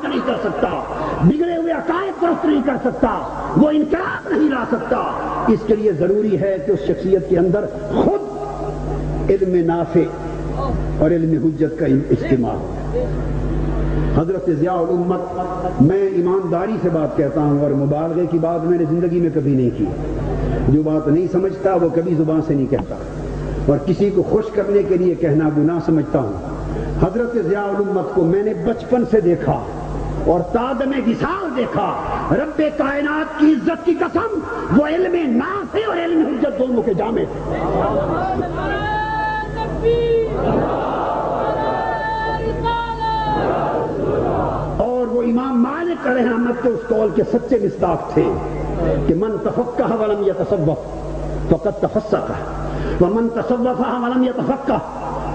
درست نہیں کر سکتا، بگڑے ہوئے عقائد درست نہیں کر سکتا، وہ انقلاب نہیں لا سکتا۔ اس کے لیے ضروری ہے کہ اس شخصیت کے اندر خود علم نافع اور علم حجت کا اجتماع ہو۔ حضرت ضیاء الامت، میں ایمانداری سے بات کہتا ہوں اور مبالغے کی بات میں نے زندگی میں کبھی نہیں کی۔ جو بات نہیں سمجھتا وہ کبھی زبان سے نہیں کہتا، اور کسی کو خوش کرنے کے لیے کہنا گناہ سمجھتا ہوں۔ حضرت ضیاء الامت کو میں نے بچپن سے دیکھا اور تادم وصال دیکھا۔ رب کائنات کی عزت کی قسم، وہ علم نافع اور علم حجت دونوں کے جامع تھے۔ اور وہ امام مالک علیہ رحمت کے اس قول کے سچے مصداق تھے کہ من تفقہ ولم یتصوف فقد تفسق، ومن تصوف ولم یتفقہ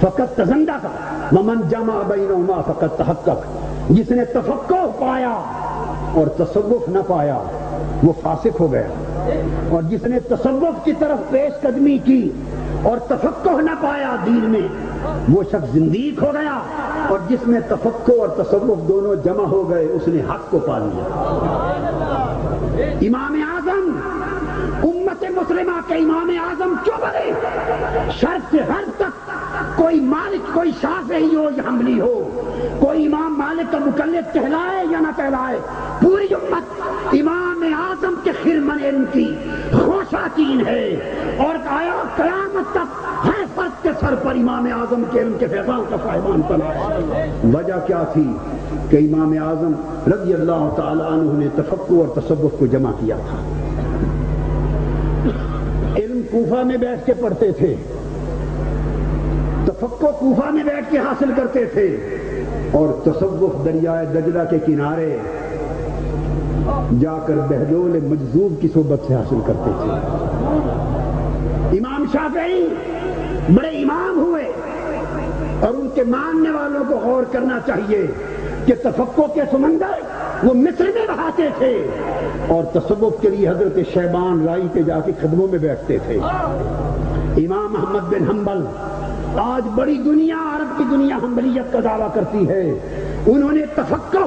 فقد تزندق، ومن جمع بینہما فقد تحقق۔ جس نے تفقہ پایا اور تصوف نہ پایا وہ فاسق ہو گیا، اور جس نے تصوف کی طرف پیش قدمی کی اور تفقہ نہ پایا دین میں وہ شخص زندیق ہو گیا، اور جس میں تفقہ اور تصوف دونوں جمع ہو گئے اس نے حق کو پا لیا۔ امام اعظم، امت مسلمہ کے امام اعظم کیوں بنے؟ شرق سے غرب تک کوئی مالک، کوئی شافعی ہو یا حنبلی ہو، کوئی امام مالک کا مقلد کہلائے یا نہ کہلائے، پوری امت امام اعظم کے خرمن علم کی خوشاچین ہے، اور آیا قیامت تک ہر فرد کے سر پر امام اعظم کے علم کے فیضان کا صاحبان بنا ہے۔ وجہ کیا تھی کہ امام اعظم رضی اللہ تعالی عنہ نے تفقہ اور تصوف کو جمع کیا تھا۔ علم کوفہ میں بیٹھ کے پڑھتے تھے، تفقہ کوفہ میں بیٹھ کے حاصل کرتے تھے، اور تصوف دریائے دجلہ کے کنارے جا کر بہلول مجذوب کی صحبت سے حاصل کرتے تھے۔ امام شافعی بڑے امام ہوئے، اور ان کے ماننے والوں کو غور کرنا چاہیے کہ تفقہ کے سمندر وہ مصر میں بہاتے تھے، اور تصوف کے لیے حضرت شیبان رائی کے جا کے خدموں میں بیٹھتے تھے۔ امام احمد بن حنبل، آج بڑی دنیا، عرب کی دنیا حنبلیت کا دعویٰ کرتی ہے، انہوں نے تفقہ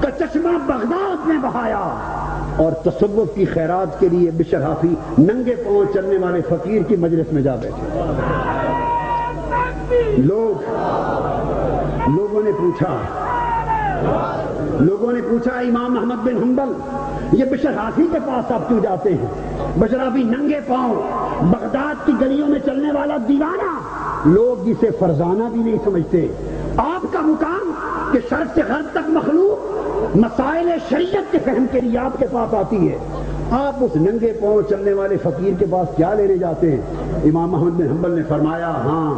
کا چشمہ بغداد میں بہایا، اور تصوف کی خیرات کے لیے بشر حافی ننگے پاؤں چلنے والے فقیر کی مجلس میں جا بیٹھے۔ لوگوں نے پوچھا امام احمد بن حنبل، یہ بشر حافی کے پاس آپ کیوں جاتے ہیں؟ بشر حافی ننگے پاؤں بغداد کی گلیوں میں چلنے والا دیوانہ، لوگ اسے فرزانہ بھی نہیں سمجھتے۔ آپ کا مقام کہ شرق سے غرب تک مخلوق مسائل شریعت کے فہم کے لیے آپ کے پاس آتی ہے، آپ اس ننگے پاؤں چلنے والے فقیر کے پاس کیا لینے جاتے ہیں؟ امام احمد بن حنبل نے فرمایا، ہاں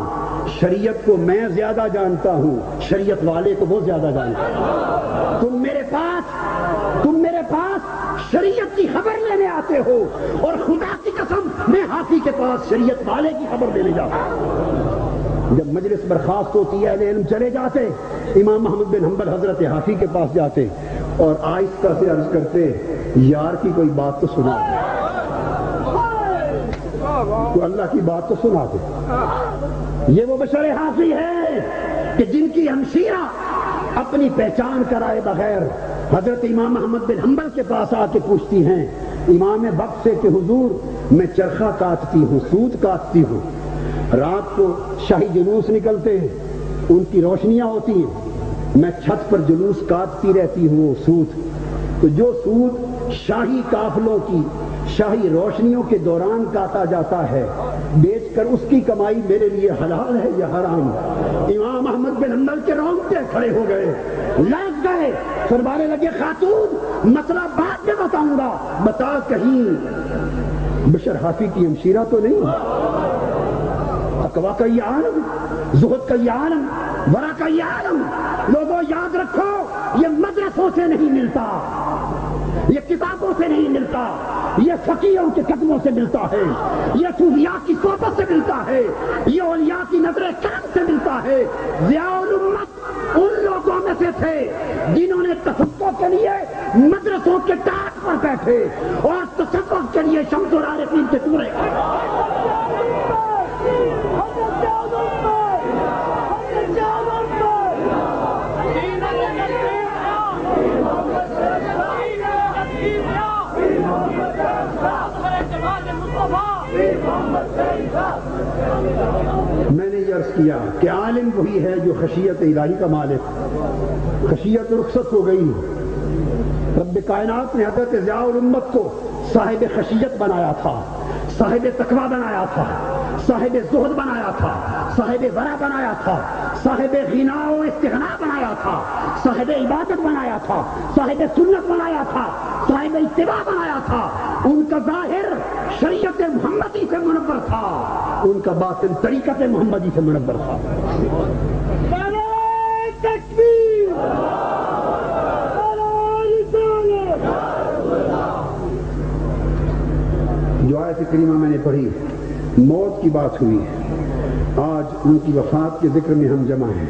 شریعت کو میں زیادہ جانتا ہوں، شریعت والے کو وہ زیادہ جانتا ہے۔ تم میرے پاس شریعت کی خبر لینے آتے ہو، اور خدا کی قسم میں حافی کے پاس شریعت والے کی خبر لینے جاتا ہوں۔ جب مجلس برخاست ہوتی ہے، اہل علم چلے جاتے، امام محمد بن حنبل حضرت حافی کے پاس جاتے اور آہستہ سے عرض کرتے، یار کی کوئی بات تو سنا دے، تو اللہ کی بات تو سنا دے۔ یہ وہ بشر حافی ہے کہ جن کی ہمشیرہ اپنی پہچان کرائے بغیر حضرت امام احمد بن حنبل کے پاس آ کے پوچھتی ہیں امام وقت سے کہ حضور میں چرخہ کاٹتی ہوں، سوت کاٹتی ہوں، رات کو شاہی جلوس نکلتے ہیں، ان کی روشنیاں ہوتی ہیں، میں چھت پر جلوس کاٹتی رہتی ہوں وہ سوت، تو جو سوت شاہی قافلوں کی شاہی روشنیوں کے دوران کاٹا جاتا ہے، بیچ کر اس کی کمائی میرے لیے حلال ہے یا حرام؟ امام احمد بن حنبل کے رونگٹے کھڑے ہو گئے، لگ گئے، فرمانے لگے خاتون مسئلہ بعد میں بتاؤں گا، بتا کہیں بشر حافی کی ہمشیرہ تو نہیں؟ تقویٰ کا یہ عالم، زہد کا یہ عالم، ورع کا یہ عالم، لوگوں یاد رکھو یہ مدرسوں سے نہیں ملتا، یہ کتابوں سے نہیں ملتا، یہ فقیہوں کے قدموں سے ملتا ہے، یہ صوفیاء کی صحبت سے ملتا ہے، یہ اولیاء کی نظر کرم سے ملتا ہے۔ ضیاء الامت ان لوگوں میں سے تھے جنہوں نے تفقہ کے لیے مدرسوں کے ٹاٹ پر بیٹھے اور تصوف کے لیے شمس العارفین کے پورے کیا کہ عالم وہی ہے جو خشیت الہی کا مالک، خشیت رخصت ہو گئی، رب کائنات نے حضرت ضیاء الامت کو صاحب خشیت بنایا تھا، صاحب تقوی بنایا تھا، صاحب زہد بنایا تھا، صاحب ورع بنایا تھا، صاحب غنا و استغنا بنایا تھا، صاحب عبادت بنایا تھا، صاحب سنت بنایا تھا، صاحب اتباع بنایا تھا۔ ان کا ظاہر شریعت محمدی سے منور تھا، ان کا باطن طریقت محمدی سے منور تھا۔ جو آیت کریمہ میں نے پڑھی، موت کی بات ہوئی، آج ان کی وفات کے ذکر میں ہم جمع ہیں۔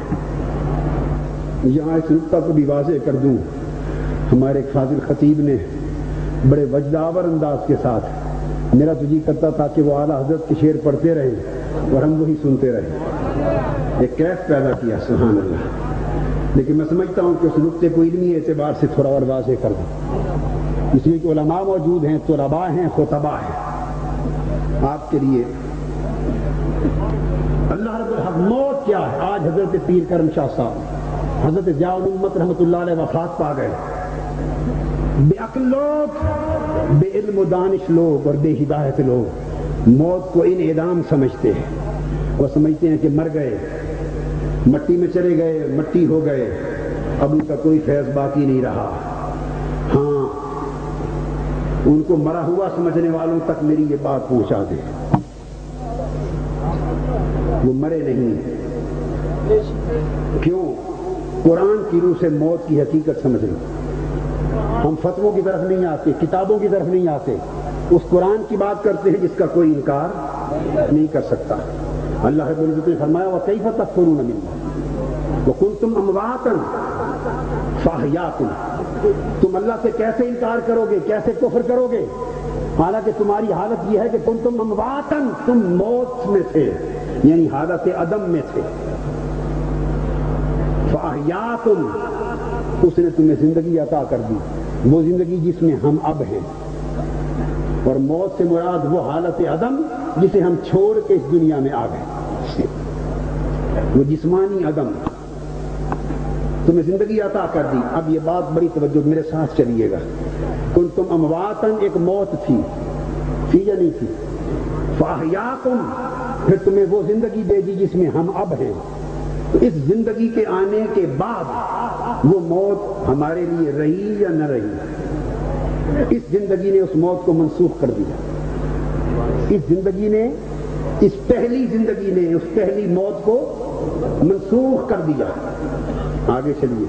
یہاں اس نقطہ کو بھی واضح کر دوں، ہمارے ایک فاضل خطیب نے بڑے وجدآور انداز کے ساتھ، میرا تو جی کرتا تھا کہ وہ اعلیٰ حضرت کے شعر پڑھتے رہیں اور ہم وہی سنتے رہیں، ایک کیف پیدا کیا، سبحان اللہ۔ لیکن میں سمجھتا ہوں کہ اس نقطے کو علمی اعتبار سے تھوڑا اور واضح کر دوں، اس لیے کہ علماء موجود ہیں، طلباء ہیں، خطباء ہیں۔ آپ کے لیے اللہ رب الحق موت کیا ہے؟ آج حضرت پیر کرم شاہ صاحب، حضرت ضیاء الامت رحمۃ اللہ علیہ وفات پا گئے۔ بے عقل لوگ، بے علم و دانش لوگ اور بے ہدایت لوگ موت کو انعدام سمجھتے ہیں، وہ سمجھتے ہیں کہ مر گئے، مٹی میں چلے گئے، مٹی ہو گئے، اب ان کا کوئی فیض باقی نہیں رہا۔ ہاں، ان کو مرا ہوا سمجھنے والوں تک میری یہ بات پہنچا دیں، وہ مرے نہیں۔ کیوں؟ قرآن کی روح سے موت کی حقیقت سمجھ لو۔ ہم فتووں کی طرف نہیں آتے، کتابوں کی طرف نہیں آتے، اس قرآن کی بات کرتے ہیں جس کا کوئی انکار نہیں کر سکتا۔ اللہ رب العزت نے فرمایا وَكَيْفَ تَكْفُرُونَ بِاللَّهِ وَكُنْتُمْ أَمْوَاتًا فَأَحْيَاكُمْ، تم اللہ سے کیسے انکار کرو گے، کیسے کفر کرو گے، حالانکہ تمہاری حالت یہ ہے کہ کنتم امواتن، تم موت میں تھے، یعنی حالت عدم میں تھے۔ فاحیاکم، اس نے تمہیں زندگی عطا کر دی، وہ زندگی جس میں ہم اب ہیں، اور موت سے مراد وہ حالت عدم جسے ہم چھوڑ کے اس دنیا میں آ گئے، وہ جسمانی عدم، تمہیں زندگی عطا کر دی۔ اب یہ بات بڑی توجہ میرے ساتھ چلیے گا، کنتم امواتن ایک موت تھی یا نہیں تھی؟ فاحیاکم، پھر تمہیں وہ زندگی دے دی جس میں ہم اب ہیں۔ تو اس زندگی کے آنے کے بعد وہ موت ہمارے لیے رہی یا نہ رہی؟ اس زندگی نے اس موت کو منسوخ کر دیا، اس زندگی نے، اس پہلی زندگی نے اس پہلی موت کو منسوخ کر دیا۔ آگے چلیے،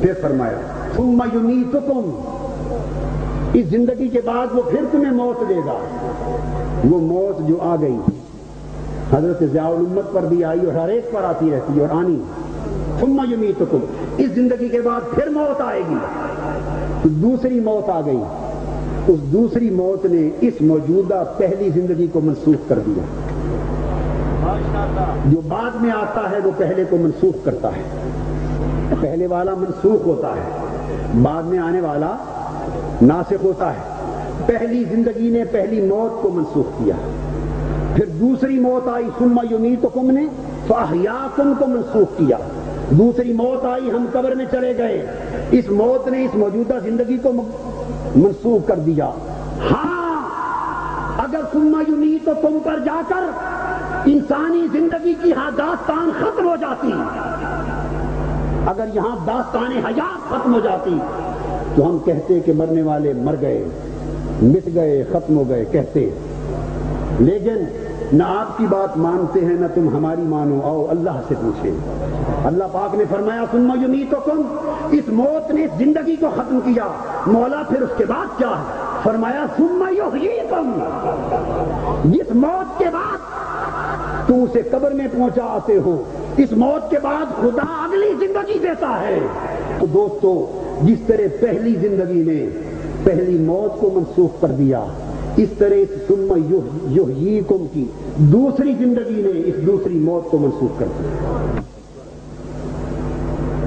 پھر فرمایا ثم یمیتکم، اس زندگی کے بعد وہ پھر تمہیں موت دے گا، وہ موت جو آ گئی حضرت ضیاء الامت پر بھی آئی اور ہر ایک پر آتی رہتی ہے اور آنی۔ ثم یمیتکم، اس زندگی کے بعد پھر موت آئے گی، تو دوسری موت آ گئی، اس دوسری موت نے اس موجودہ پہلی زندگی کو منسوخ کر دیا۔ جو بعد میں آتا ہے وہ پہلے کو منسوخ کرتا ہے، پہلے والا منسوخ ہوتا ہے، بعد میں آنے والا ناسخ ہوتا ہے۔ پہلی زندگی نے پہلی موت کو منسوخ کیا، پھر دوسری موت آئی ثم یمیتکم نے فاحیاکم کو منسوخ کیا، دوسری موت آئی، ہم قبر میں چلے گئے، اس موت نے اس موجودہ زندگی کو منسوخ کر دیا۔ ہاں، اگر ثم یمیتکم پر جا کر انسانی زندگی کی داستان ختم ہو جاتی، اگر یہاں داستان حیات ختم ہو جاتی تو ہم کہتے کہ مرنے والے مر گئے، مٹ گئے، ختم ہو گئے کہتے، لیکن نہ آپ کی بات مانتے ہیں نہ تم ہماری مانو، آؤ اللہ سے پوچھیں۔ اللہ پاک نے فرمایا ثم یمیتکم، اس موت نے اس زندگی کو ختم کیا، مولا پھر اس کے بعد کیا ہے؟ فرمایا ثم یحییکم، جس موت کے بعد تم اسے قبر میں پہنچا آتے ہو، اس موت کے بعد خدا اگلی زندگی دیتا ہے۔ تو دوستو، جس طرح پہلی زندگی نے پہلی موت کو منسوخ کر دیا، اس طرح ثم یحییکم کی دوسری زندگی نے اس دوسری موت کو منسوخ کر دیا۔